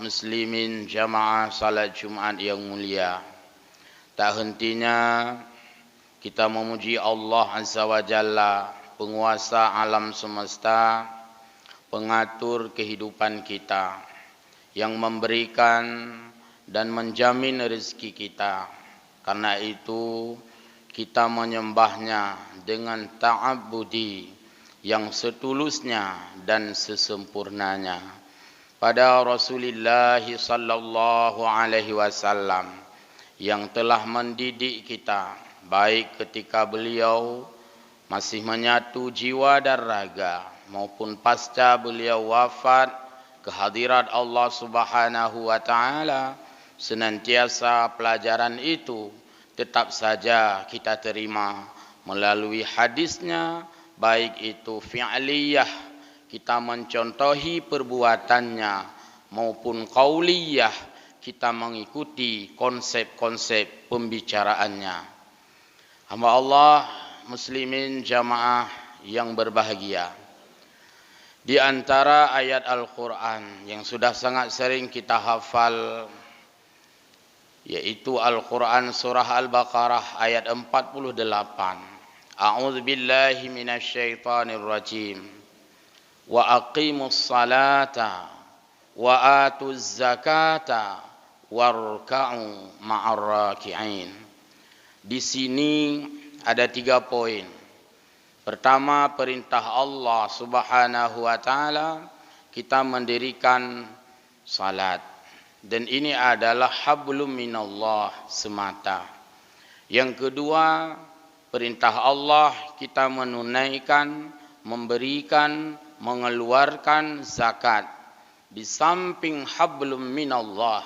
muslimin jamaah salat Jumat yang mulia. Tak hentinya kita memuji Allah Azza wa Jalla, penguasa alam semesta, pengatur kehidupan kita, yang memberikan dan menjamin rezeki kita. Karena itu kita menyembahnya dengan ta'abbudi yang setulusnya dan sesempurnanya pada Rasulullah sallallahu alaihi wasallam yang telah mendidik kita baik ketika beliau masih menyatu jiwa dan raga maupun pasca beliau wafat ke hadirat Allah Subhanahu wa taala. Senantiasa pelajaran itu tetap saja kita terima melalui hadisnya, baik itu fi'liyah, kita mencontohi perbuatannya, maupun qauliyah, kita mengikuti konsep-konsep pembicaraannya. Hamba Allah muslimin jamaah yang berbahagia, di antara ayat Al-Quran yang sudah sangat sering kita hafal, yaitu Al-Quran surah Al-Baqarah ayat 48. A'udzu billahi minasyaitonir rajim. Wa aqimus salata wa atuz zakata warka'u ma'ar raki'in. Di sini ada 3 poin. Pertama, perintah Allah Subhanahu wa taala kita mendirikan salat, dan ini adalah hablum minallah semata. Yang kedua, perintah Allah kita menunaikan, memberikan, mengeluarkan zakat. Di samping hablum minallah,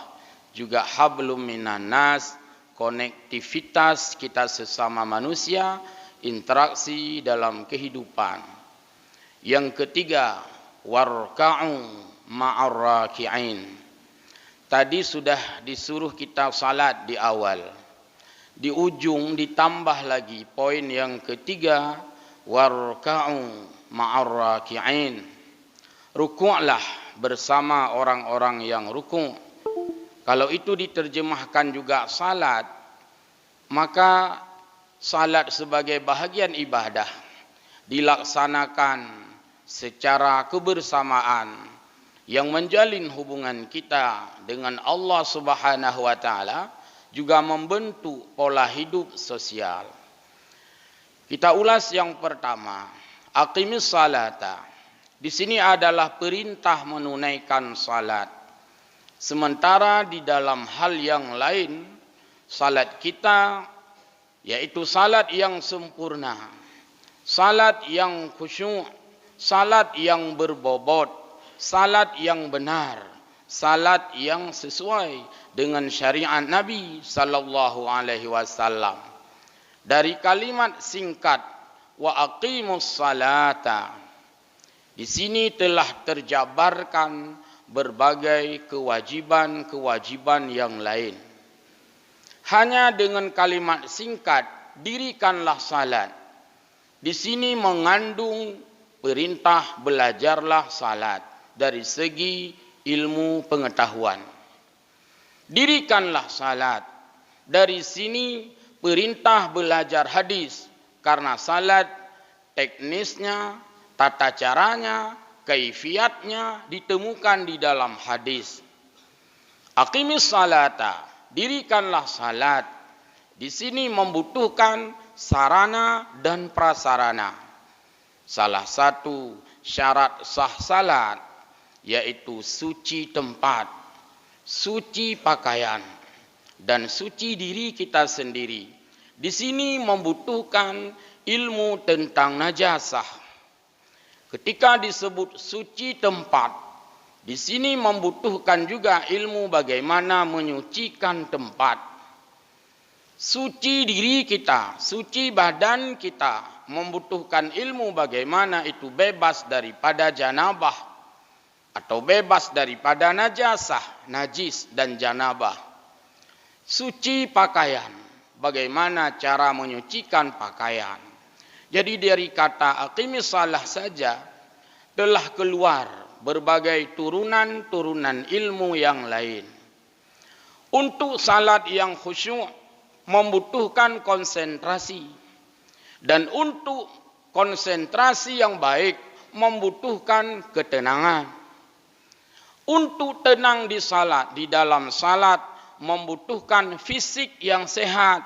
juga hablum minan nas, konektivitas kita sesama manusia, interaksi dalam kehidupan. Yang ketiga, warka'u ma'ar raki'in. Tadi sudah disuruh kita salat di awal. Di ujung ditambah lagi poin yang ketiga, warka'u ma'ar raki'in. Rukuklah bersama orang-orang yang rukuk. Kalau itu diterjemahkan juga salat, maka salat sebagai bahagian ibadah dilaksanakan secara kebersamaan yang menjalin hubungan kita dengan Allah Subhanahu wa taala, juga membentuk pola hidup sosial. Kita ulas yang pertama, aqimis salata. Di sini adalah perintah menunaikan salat. Sementara di dalam hal yang lain, salat kita yaitu salat yang sempurna, salat yang khusyuk, salat yang berbobot, salat yang benar, salat yang sesuai dengan syariat Nabi sallallahu alaihi wasallam. Dari kalimat singkat wa aqimus salata, di sini telah terjabarkan berbagai kewajiban-kewajiban yang lain. Hanya dengan kalimat singkat, dirikanlah salat, di sini mengandung perintah belajarlah salat dari segi ilmu pengetahuan. Dirikanlah salat, dari sini perintah belajar hadis, karena salat teknisnya, tata caranya, kaifiatnya ditemukan di dalam hadis. Aqimis salata, dirikanlah salat, di sini membutuhkan sarana dan prasarana. Salah satu syarat sah salat yaitu suci tempat, suci pakaian, dan suci diri kita sendiri. Di sini membutuhkan ilmu tentang najasah. Ketika disebut suci tempat, di sini membutuhkan juga ilmu bagaimana menyucikan tempat. Suci diri kita, suci badan kita, membutuhkan ilmu bagaimana itu bebas daripada janabah atau bebas daripada najasah, najis dan janabah. Suci pakaian, bagaimana cara menyucikan pakaian. Jadi dari kata aqimis salah saja telah keluar berbagai turunan-turunan ilmu yang lain. Untuk salat yang khusyuk membutuhkan konsentrasi. Dan untuk konsentrasi yang baik membutuhkan ketenangan. Untuk tenang di salat, di dalam salat membutuhkan fisik yang sehat.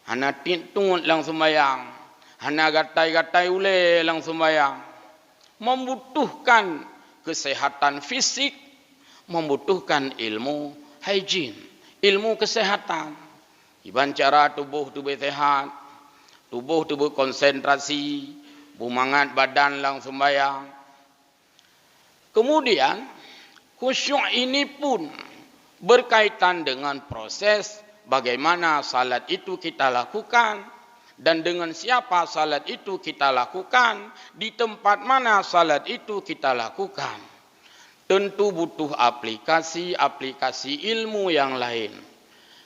Hana tungut lang sembayang, hana gatai-gatai ule lang sembayang. Membutuhkan kesehatan fisik, membutuhkan ilmu hygiene, ilmu kesehatan. Iban cara tubuh sehat, tubuh konsentrasi, bumangat badan lang sembayang. Kemudian khusyuk ini pun berkaitan dengan proses bagaimana salat itu kita lakukan dan dengan siapa salat itu kita lakukan, di tempat mana salat itu kita lakukan. Tentu butuh aplikasi-aplikasi ilmu yang lain.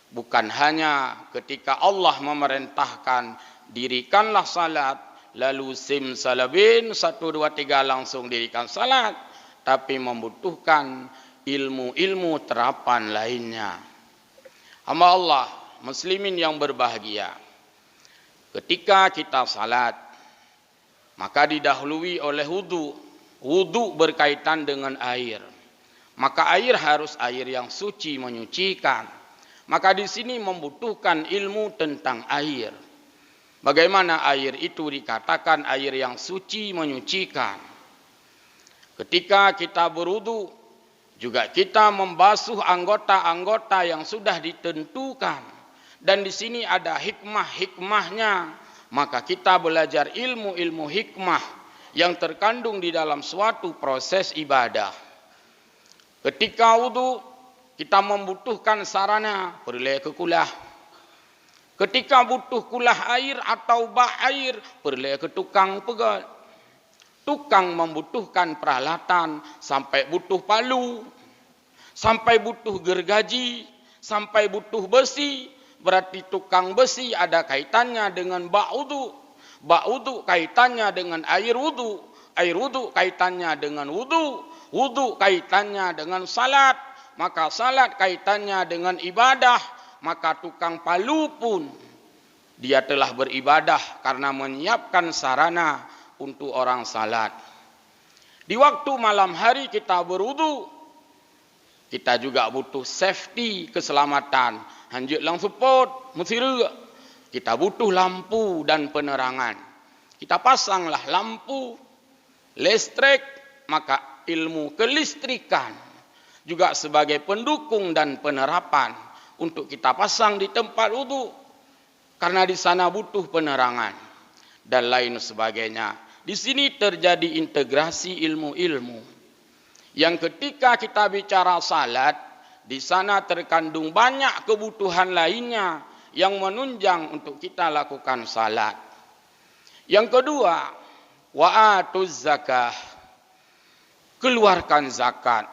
Bukan hanya ketika Allah memerintahkan dirikanlah salat, lalu simsalabin 1, 2, 3 langsung dirikan salat, tapi membutuhkan ilmu-ilmu terapan lainnya. Hamba Allah, muslimin yang berbahagia, ketika kita salat, maka didahului oleh wudu. Wudu berkaitan dengan air. Maka air harus air yang suci, menyucikan. Maka di sini membutuhkan ilmu tentang air. Bagaimana air itu dikatakan air yang suci, menyucikan. Ketika kita berwudu, juga kita membasuh anggota-anggota yang sudah ditentukan. Dan di sini ada hikmah-hikmahnya. Maka kita belajar ilmu-ilmu hikmah yang terkandung di dalam suatu proses ibadah. Ketika wudu, kita membutuhkan sarana, perlu ke kulah. Ketika butuh kulah air atau bak air, perlu ke tukang pegat. Tukang membutuhkan peralatan, sampai butuh palu, sampai butuh gergaji, sampai butuh besi. Berarti tukang besi ada kaitannya dengan bak wudu. Bak wudu kaitannya dengan air wudu. Air wudu kaitannya dengan wudu. Wudu kaitannya dengan salat. Maka salat kaitannya dengan ibadah. Maka tukang palu pun dia telah beribadah karena menyiapkan sarana untuk orang salat. Di waktu malam hari kita berwudu, kita juga butuh safety, keselamatan. Hanjut lang support, musira. Kita butuh lampu dan penerangan. Kita pasanglah lampu, listrik, maka ilmu kelistrikan juga sebagai pendukung dan penerapan untuk kita pasang di tempat wudu. Karena di sana butuh penerangan dan lain sebagainya. Di sini terjadi integrasi ilmu-ilmu. Yang ketika kita bicara salat, di sana terkandung banyak kebutuhan lainnya yang menunjang untuk kita lakukan salat. Yang kedua, wa'atuz zakah. Keluarkan zakat.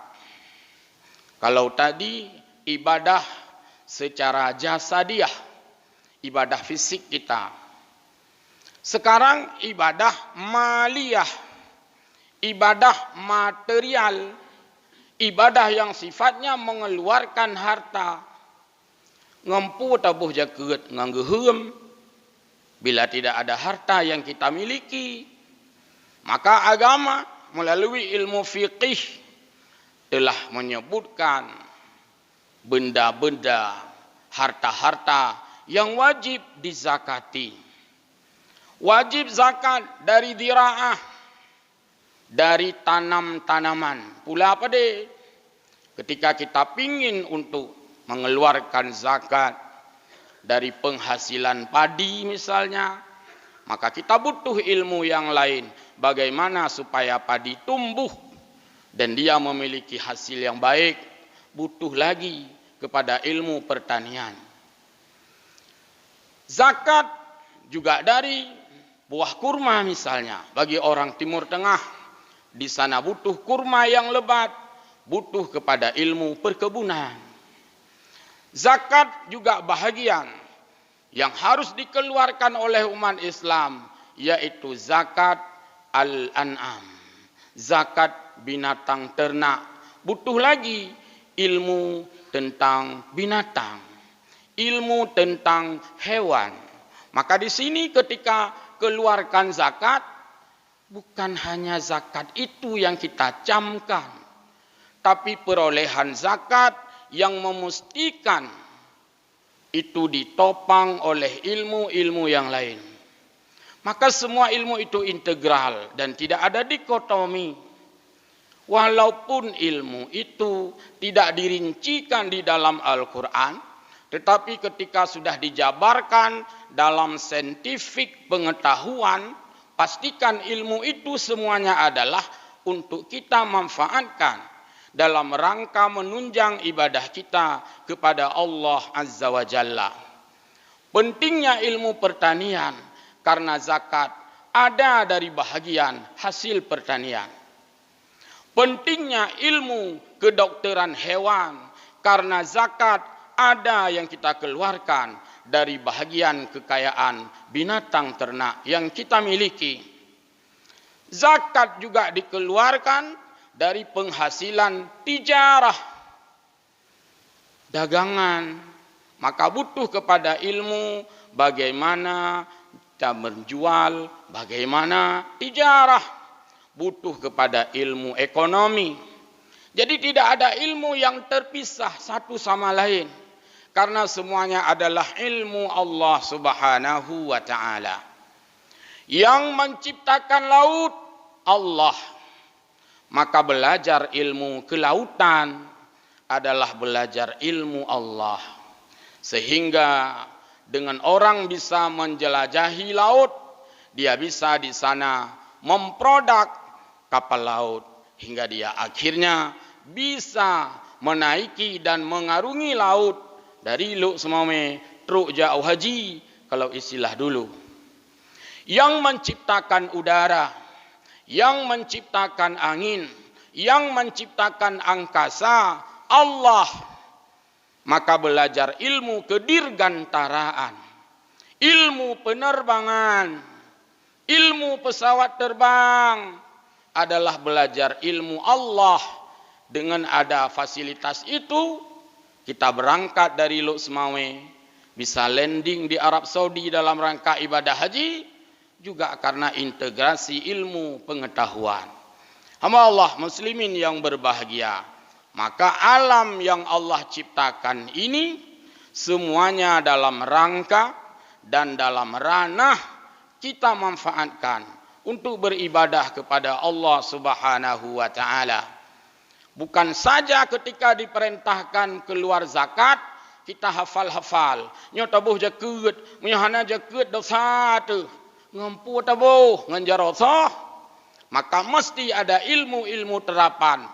Kalau tadi ibadah secara jasadiah, ibadah fisik kita. Sekarang ibadah maliyah, ibadah material, ibadah yang sifatnya mengeluarkan harta. Ngempu tabuh jaket nganggehem. Bila tidak ada harta yang kita miliki, maka agama melalui ilmu fiqih telah menyebutkan benda-benda, harta-harta yang wajib dizakati. Wajib zakat dari dira'ah, dari tanam-tanaman. Pula apa deh? Ketika kita pingin untuk mengeluarkan zakat dari penghasilan padi misalnya, maka kita butuh ilmu yang lain. Bagaimana supaya padi tumbuh dan dia memiliki hasil yang baik, butuh lagi kepada ilmu pertanian. Zakat juga dari buah kurma misalnya. Bagi orang Timur Tengah, di sana butuh kurma yang lebat, butuh kepada ilmu perkebunan. Zakat juga bahagian yang harus dikeluarkan oleh umat Islam, yaitu zakat al-an'am, zakat binatang ternak. Butuh lagi ilmu tentang binatang, ilmu tentang hewan. Maka di sini ketika keluarkan zakat, bukan hanya zakat itu yang kita camkan, tapi perolehan zakat yang memastikan itu ditopang oleh ilmu-ilmu yang lain. Maka semua ilmu itu integral dan tidak ada dikotomi. Walaupun ilmu itu tidak dirincikan di dalam Al-Quran, tetapi ketika sudah dijabarkan dalam saintifik pengetahuan, pastikan ilmu itu semuanya adalah untuk kita manfaatkan dalam rangka menunjang ibadah kita kepada Allah Azza wa Jalla. Pentingnya ilmu pertanian karena zakat ada dari bahagian hasil pertanian. Pentingnya ilmu kedokteran hewan karena zakat ada yang kita keluarkan dari bahagian kekayaan binatang ternak yang kita miliki. Zakat juga dikeluarkan dari penghasilan tijarah, dagangan. Maka butuh kepada ilmu bagaimana kita menjual, bagaimana tijarah. Butuh kepada ilmu ekonomi. Jadi tidak ada ilmu yang terpisah satu sama lain. Karena semuanya adalah ilmu Allah Subhanahu wa ta'ala. Yang menciptakan laut, Allah. Maka belajar ilmu kelautan adalah belajar ilmu Allah. Sehingga dengan orang bisa menjelajahi laut, dia bisa di sana memproduk kapal laut. Hingga dia akhirnya bisa menaiki dan mengarungi laut dari Luk Semame, Truk Jauh Haji, kalau istilah dulu. Yang menciptakan udara, yang menciptakan angin, yang menciptakan angkasa, Allah. Maka belajar ilmu kedirgantaraan, ilmu penerbangan, ilmu pesawat terbang adalah belajar ilmu Allah. Dengan ada fasilitas itu, kita berangkat dari Luk Semame, bisa landing di Arab Saudi dalam rangka ibadah haji, juga karena integrasi ilmu pengetahuan. Hamba Allah muslimin yang berbahagia, maka alam yang Allah ciptakan ini semuanya dalam rangka dan dalam ranah kita manfaatkan untuk beribadah kepada Allah Subhanahu wa ta'ala. Bukan saja ketika diperintahkan keluar zakat, kita hafal-hafal. Nyo tabuh jakut, menyahana jakut dosa tu. Ngampu tabuh, nganjarosah. Maka mesti ada ilmu-ilmu terapan.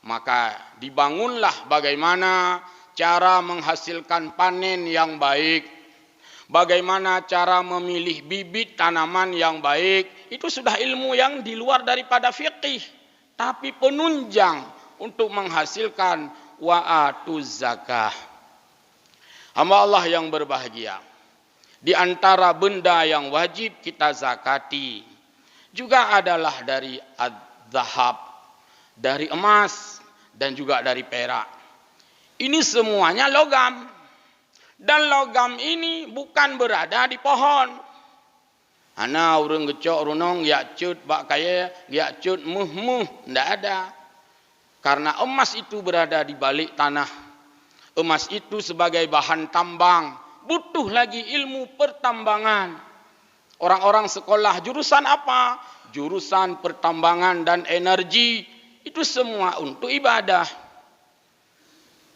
Maka dibangunlah bagaimana cara menghasilkan panen yang baik. Bagaimana cara memilih bibit tanaman yang baik. Itu sudah ilmu yang di luar daripada fiqih. Tapi penunjang untuk menghasilkan wa'atuz zakah. Hamba Allah yang berbahagia. Di antara benda yang wajib kita zakati juga adalah dari az-zahab, dari emas dan juga dari perak. Ini semuanya logam. Dan logam ini bukan berada di pohon. Ana urang gecok runong ya cut bak kaya ya cut muh ndak ada. Karena emas itu berada di balik tanah. Emas itu sebagai bahan tambang, butuh lagi ilmu pertambangan. Orang-orang sekolah jurusan apa? Jurusan pertambangan dan energi. Itu semua untuk ibadah.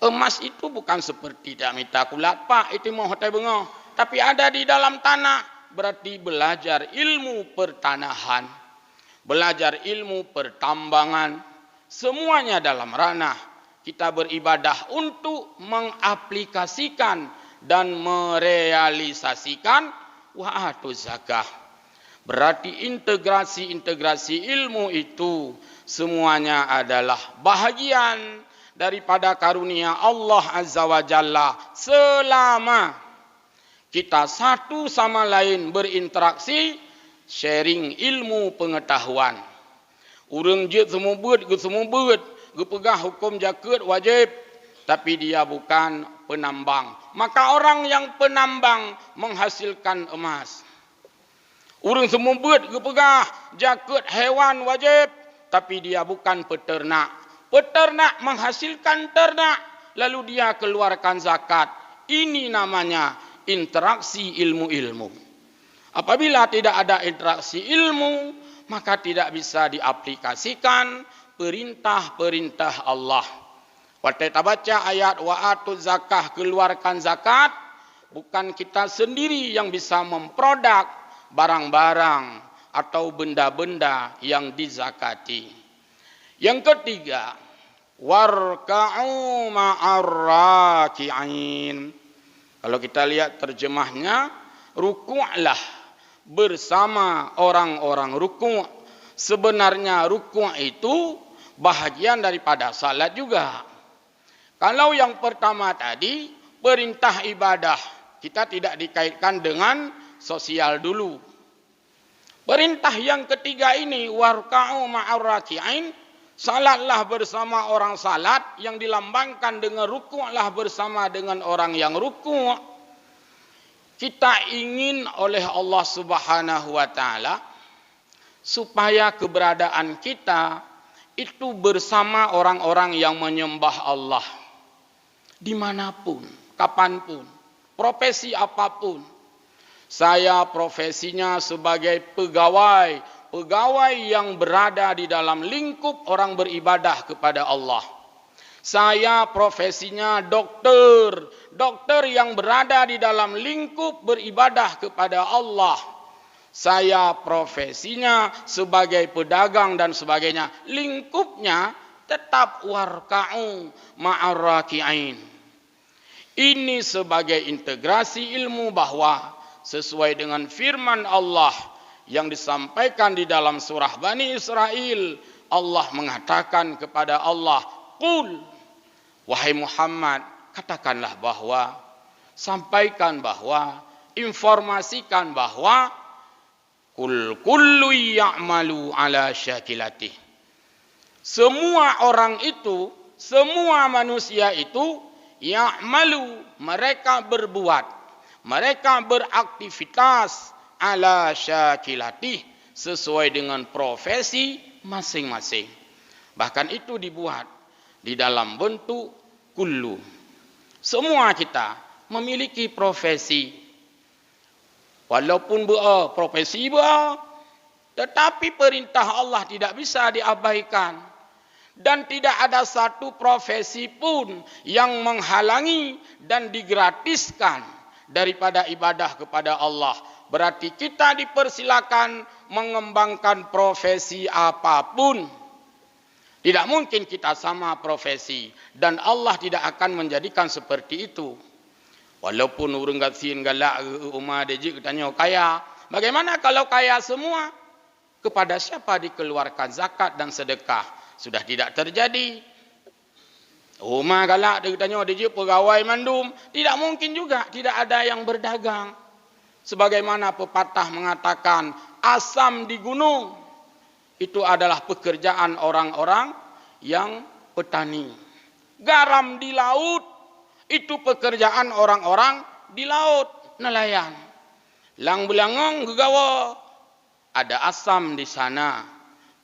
Emas itu bukan seperti damita kulat pak, itu mau hotel bengah. Tapi ada di dalam tanah, berarti belajar ilmu pertanahan. Belajar ilmu pertambangan. Semuanya dalam ranah kita beribadah untuk mengaplikasikan dan merealisasikan wa'atuz zakah. Berarti integrasi ilmu itu semuanya adalah bahagian daripada karunia Allah Azza wa Jalla. Selama kita satu sama lain berinteraksi, sharing ilmu pengetahuan. Urang je semua beut, ge pegah hukum zakat wajib, tapi dia bukan penambang. Maka orang yang penambang menghasilkan emas. Urang semua beut, ge pegah zakat hewan wajib, tapi dia bukan peternak. Peternak menghasilkan ternak, lalu dia keluarkan zakat. Ini namanya interaksi ilmu-ilmu. Apabila tidak ada interaksi ilmu, maka tidak bisa diaplikasikan perintah-perintah Allah. Waktu kita baca ayat wa'atu zakah, keluarkan zakat, bukan kita sendiri yang bisa memproduk barang-barang atau benda-benda yang dizakati. Yang ketiga, warka'u ma'arraki'in. Kalau kita lihat terjemahnya, ruku'lah bersama orang-orang ruku'. Sebenarnya ruku' itu bahagian daripada salat juga. Kalau yang pertama tadi, perintah ibadah, kita tidak dikaitkan dengan sosial dulu. Perintah yang ketiga ini, warka'u ma'arraki'in, salatlah bersama orang salat, yang dilambangkan dengan ruku'lah bersama dengan orang yang ruku'. Kita ingin oleh Allah Subhanahu wa taala supaya keberadaan kita itu bersama orang-orang yang menyembah Allah. Dimanapun, kapanpun, profesi apapun. Saya profesinya sebagai pegawai yang berada di dalam lingkup orang beribadah kepada Allah. Saya profesinya dokter yang berada di dalam lingkup beribadah kepada Allah. Saya profesinya sebagai pedagang dan sebagainya. Lingkupnya tetap warka'u ma'arraki'in. Ini sebagai integrasi ilmu bahwa sesuai dengan firman Allah yang disampaikan di dalam surah Bani Israel, Allah mengatakan kepada Allah, Qul, wahai Muhammad, katakanlah bahwa, sampaikan bahwa, informasikan bahwa, kullu ya'malu ala syakilatih. Semua orang itu, semua manusia itu, ya'malu, mereka berbuat, mereka beraktivitas ala syakilatih, sesuai dengan profesi masing-masing. Bahkan itu dibuat di dalam bentuk kullu. Semua kita memiliki profesi. Walaupun profesi tetapi perintah Allah tidak bisa diabaikan. Dan tidak ada satu profesi pun yang menghalangi dan digratiskan daripada ibadah kepada Allah. Berarti kita dipersilakan mengembangkan profesi apapun. Tidak mungkin kita sama profesi. Dan Allah tidak akan menjadikan seperti itu. Walaupun orang gatin galak rumah dia tanya kaya. Bagaimana kalau kaya semua? Kepada siapa dikeluarkan zakat dan sedekah? Sudah tidak terjadi. Rumah galak dia tanya dia pegawai mandum. Tidak mungkin juga. Tidak ada yang berdagang. Sebagaimana pepatah mengatakan asam di gunung. Itu adalah pekerjaan orang-orang yang petani. Garam di laut, itu pekerjaan orang-orang di laut, nelayan. Lang belangong gegawa, ada asam di sana,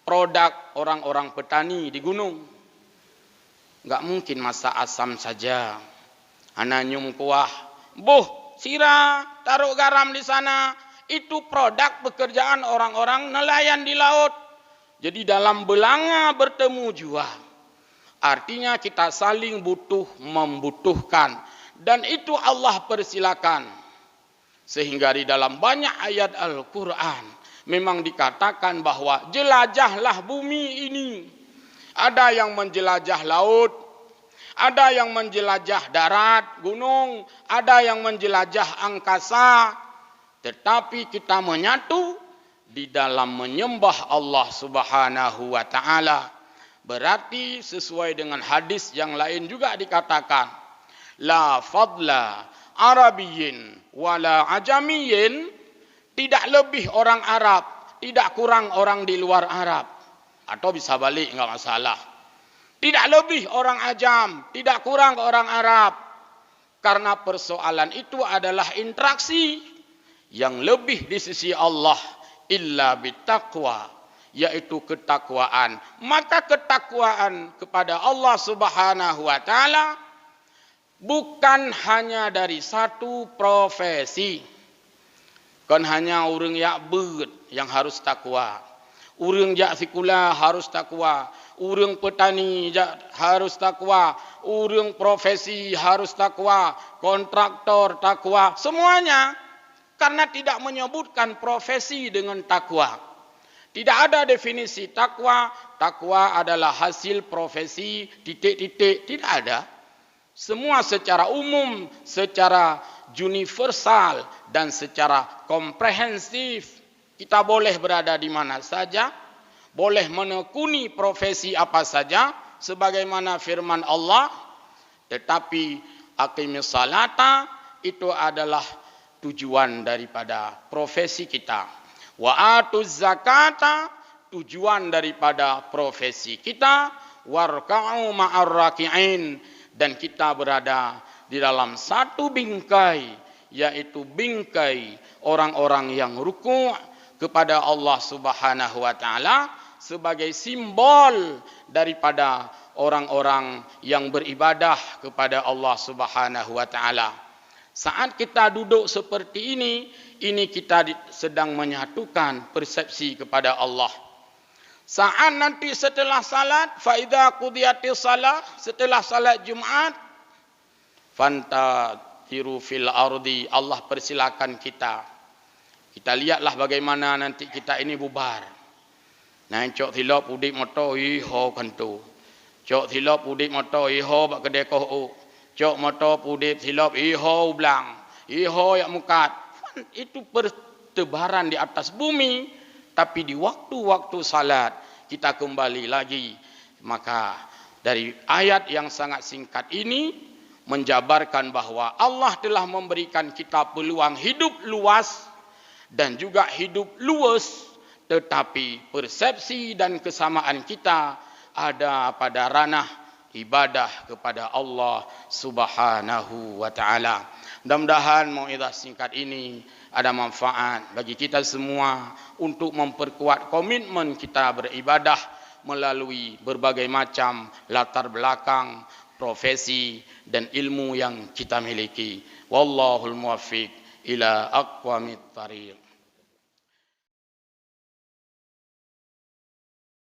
produk orang-orang petani di gunung. Enggak mungkin masak asam saja. Ana nyum kuah, boh sirah, taruh garam di sana, itu produk pekerjaan orang-orang nelayan di laut. Jadi dalam belanga bertemu jua. Artinya kita saling butuh membutuhkan. Dan itu Allah persilakan. Sehingga di dalam banyak ayat Al-Quran memang dikatakan bahwa jelajahlah bumi ini. Ada yang menjelajah laut. Ada yang menjelajah darat, gunung. Ada yang menjelajah angkasa. Tetapi kita menyatu di dalam menyembah Allah Subhanahu wa taala. Berarti sesuai dengan hadis yang lain juga dikatakan, la fadla arabiyyin wala ajamiyyin, tidak lebih orang Arab, tidak kurang orang di luar Arab. Atau bisa balik, enggak masalah. Tidak lebih orang ajam, tidak kurang ke orang Arab. Karena persoalan itu adalah interaksi yang lebih di sisi Allah. Illa bittaqwa, yaitu ketakwaan. Maka ketakwaan kepada Allah Subhanahu wa taala bukan hanya dari satu profesi. Kan hanya orang yang ber yang harus takwa. Orang jak sekulah harus takwa. Orang petani harus takwa. Orang profesi harus takwa. Kontraktor takwa. Semuanya. Karena tidak menyebutkan profesi dengan takwa. Tidak ada definisi takwa. Takwa adalah hasil profesi titik-titik. Tidak ada. Semua secara umum, secara universal dan secara komprehensif. Kita boleh berada di mana saja. Boleh menekuni profesi apa saja. Sebagaimana firman Allah. Tetapi aqimis salata itu adalah tujuan daripada profesi kita. Wa atuz zakata tujuan daripada profesi kita. Warka'u ma'ar raki'in, dan kita berada di dalam satu bingkai, yaitu bingkai orang-orang yang ruku' kepada Allah Subhanahu wa taala sebagai simbol daripada orang-orang yang beribadah kepada Allah Subhanahu wa taala. Saat kita duduk seperti ini kita sedang menyatukan persepsi kepada Allah. Saat nanti setelah salat, fa idza qudiyatis salah, setelah salat Jumat, fantatiru fil ardi, Allah persilakan kita. Kita lihatlah bagaimana nanti kita ini bubar. Nah, cok tilap udik motor iho kantu. Cok tilap udik motor iho bak kedai koh. Cok motor udik tilap iho ublang. Iho yak mukat. Itu bertebaran di atas bumi. Tapi di waktu-waktu salat kita kembali lagi. Maka dari ayat yang sangat singkat ini menjabarkan bahwa Allah telah memberikan kita peluang hidup luas dan juga hidup luas, tetapi persepsi dan kesamaan kita ada pada ranah ibadah kepada Allah Subhanahu wa taala. Mudah-mudahan mau'izah singkat ini ada manfaat bagi kita semua untuk memperkuat komitmen kita beribadah melalui berbagai macam latar belakang, profesi dan ilmu yang kita miliki. Wallahul muwaffiq ila aqwamit thariq.